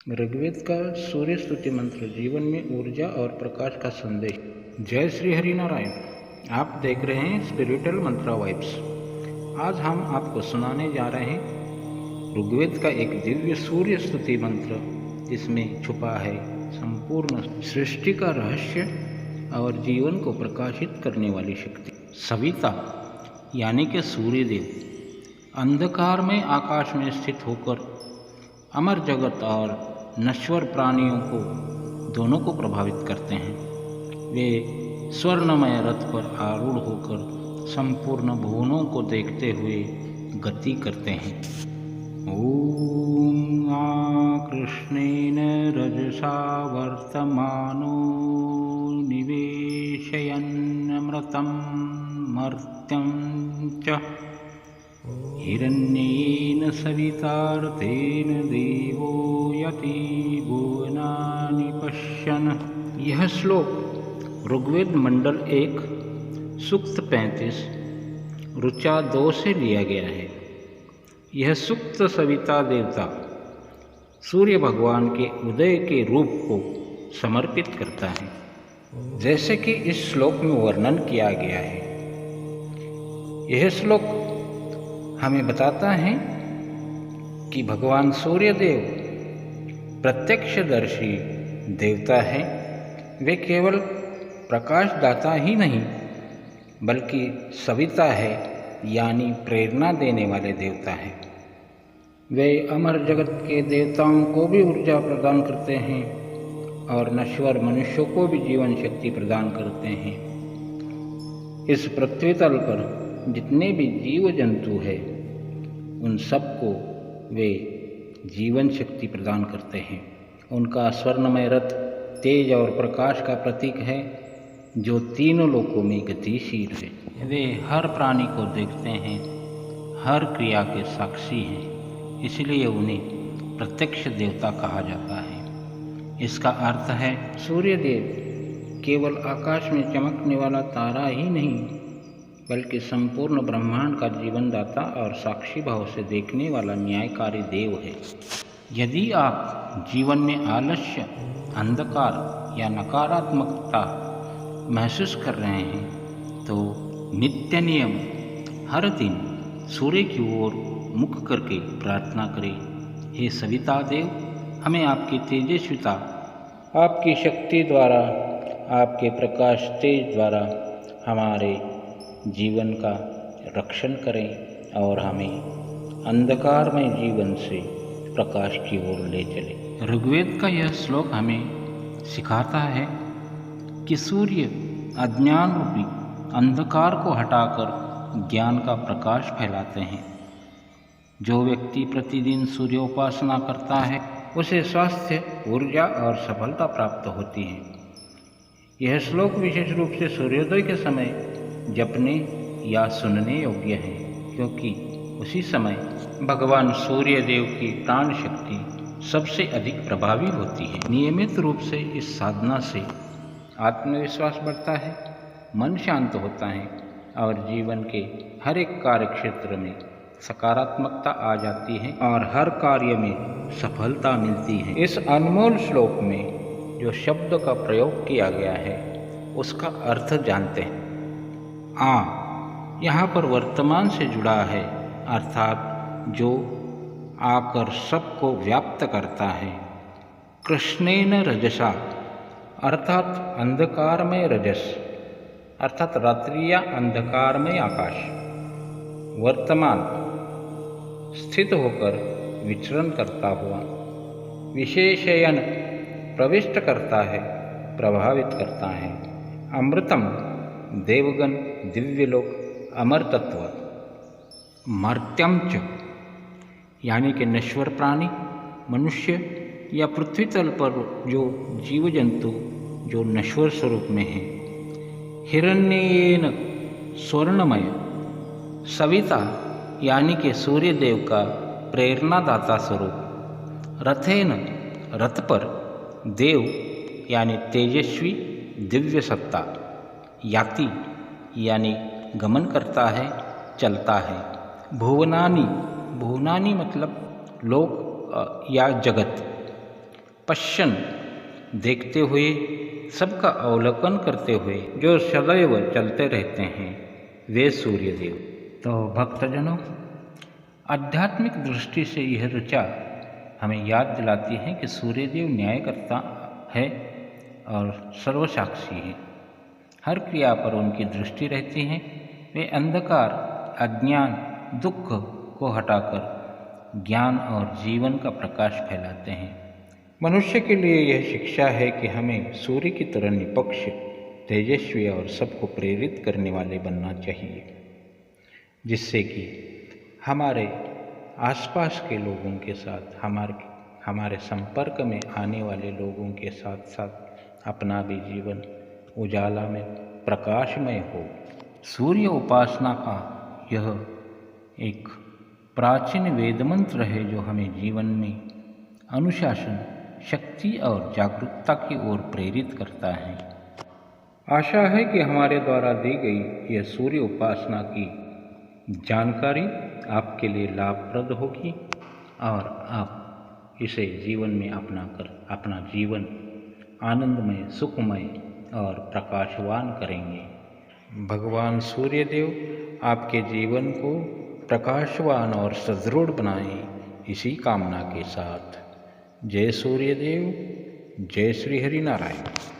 ऋग्वेद का सूर्य स्तुति मंत्र जीवन में ऊर्जा और प्रकाश का संदेश। जय श्री हरि नारायण। आप देख रहे हैं स्पिरिचुअल मंत्रा वाइब्स। आज हम आपको सुनाने जा रहे हैं ऋग्वेद का एक दिव्य सूर्य स्तुति मंत्र, जिसमें छुपा है संपूर्ण सृष्टि का रहस्य और जीवन को प्रकाशित करने वाली शक्ति। सविता यानी कि सूर्यदेव अंधकार में आकाश में स्थित होकर अमर जगत और नश्वर प्राणियों को दोनों को प्रभावित करते हैं। वे स्वर्णमय रथ पर आरूढ़ होकर संपूर्ण भुवनों को देखते हुए गति करते हैं। ओम कृष्णेन रजसा वर्तमानो निवेशयन्नमृतं मर्त्यं च हिरण्येन सवितार्तेन देवो यति भुवनानि पश्यन्। यह श्लोक ऋग्वेद मंडल 1 सूक्त 35 ऋचा 2 से लिया गया है। यह सूक्त सविता देवता सूर्य भगवान के उदय के रूप को समर्पित करता है, जैसे कि इस श्लोक में वर्णन किया गया है। यह श्लोक हमें बताता है कि भगवान सूर्यदेव प्रत्यक्षदर्शी देवता है। वे केवल प्रकाशदाता ही नहीं बल्कि सविता है, यानी प्रेरणा देने वाले देवता हैं। वे अमर जगत के देवताओं को भी ऊर्जा प्रदान करते हैं और नश्वर मनुष्यों को भी जीवन शक्ति प्रदान करते हैं। इस पृथ्वी तल पर जितने भी जीव जंतु हैं, उन सबको वे जीवन शक्ति प्रदान करते हैं। उनका स्वर्णमय रथ तेज और प्रकाश का प्रतीक है, जो तीनों लोकों में गतिशील है। वे हर प्राणी को देखते हैं, हर क्रिया के साक्षी हैं, इसलिए उन्हें प्रत्यक्ष देवता कहा जाता है। इसका अर्थ है सूर्यदेव केवल आकाश में चमकने वाला तारा ही नहीं, बल्कि संपूर्ण ब्रह्मांड का जीवनदाता और साक्षी भाव से देखने वाला न्यायकारी देव है। यदि आप जीवन में आलस्य, अंधकार या नकारात्मकता महसूस कर रहे हैं, तो नित्य नियम हर दिन सूर्य की ओर मुख करके प्रार्थना करें। हे सविता देव, हमें आपकी तेजस्विता, आपकी शक्ति द्वारा, आपके प्रकाश तेज द्वारा हमारे जीवन का रक्षण करें और हमें अंधकार में जीवन से प्रकाश की ओर ले चले। ऋग्वेद का यह श्लोक हमें सिखाता है कि सूर्य अज्ञान रूपी अंधकार को हटाकर ज्ञान का प्रकाश फैलाते हैं। जो व्यक्ति प्रतिदिन सूर्योपासना करता है, उसे स्वास्थ्य, ऊर्जा और सफलता प्राप्त होती है। यह श्लोक विशेष रूप से सूर्योदय के समय जपने या सुनने योग्य है, क्योंकि उसी समय भगवान सूर्य देव की प्राण शक्ति सबसे अधिक प्रभावी होती है। नियमित रूप से इस साधना से आत्मविश्वास बढ़ता है, मन शांत होता है और जीवन के हर एक कार्य क्षेत्र में सकारात्मकता आ जाती है और हर कार्य में सफलता मिलती है। इस अनमोल श्लोक में जो शब्द का प्रयोग किया गया है, उसका अर्थ जानते हैं। यहाँ पर वर्तमान से जुड़ा है, अर्थात जो आकर सबको व्याप्त करता है। कृष्णेन रजसा अर्थात अंधकार में रजस, अर्थात रात्रि या अंधकार में आकाश। वर्तमान स्थित होकर विचरण करता हुआ, विशेषयन प्रविष्ट करता है, प्रभावित करता है। अमृतम देवगण, दिव्यलोक, अमर तत्व। मर्त्यम च यानी कि नश्वर प्राणी, मनुष्य या पृथ्वी तल पर जो जीव जंतु जो नश्वर स्वरूप में हैं। हिरण्येन स्वर्णमय, सविता यानी कि सूर्यदेव का प्रेरणादाता स्वरूप। रथेन रथ पर, देव यानी तेजस्वी दिव्य सत्ता। याति यानी गमन करता है, चलता है। भुवनानि, भुवनानि मतलब लोक या जगत। पश्चन देखते हुए, सबका अवलोकन करते हुए जो सदैव चलते रहते हैं वे सूर्यदेव। तो भक्तजनों, आध्यात्मिक दृष्टि से यह ऋचा हमें याद दिलाती है कि सूर्यदेव न्यायकर्ता है और सर्वसाक्षी है। हर क्रिया पर उनकी दृष्टि रहती है। वे अंधकार, अज्ञान, दुख को हटाकर ज्ञान और जीवन का प्रकाश फैलाते हैं। मनुष्य के लिए यह शिक्षा है कि हमें सूर्य की तरह निष्पक्ष, तेजस्वी और सबको प्रेरित करने वाले बनना चाहिए, जिससे कि हमारे आसपास के लोगों के साथ, हमारे संपर्क में आने वाले लोगों के साथ साथ अपना भी जीवन उजाला में प्रकाशमय हो। सूर्य उपासना का यह एक प्राचीन वेद मंत्र है जो हमें जीवन में अनुशासन, शक्ति और जागरूकता की ओर प्रेरित करता है। आशा है कि हमारे द्वारा दी गई यह सूर्य उपासना की जानकारी आपके लिए लाभप्रद होगी और आप इसे जीवन में अपनाकर अपना जीवन आनंदमय, सुखमय और प्रकाशवान करेंगे। भगवान सूर्यदेव आपके जीवन को प्रकाशवान और सुदृढ़ बनाएं, इसी कामना के साथ। जय सूर्यदेव, जय श्री हरि नारायण।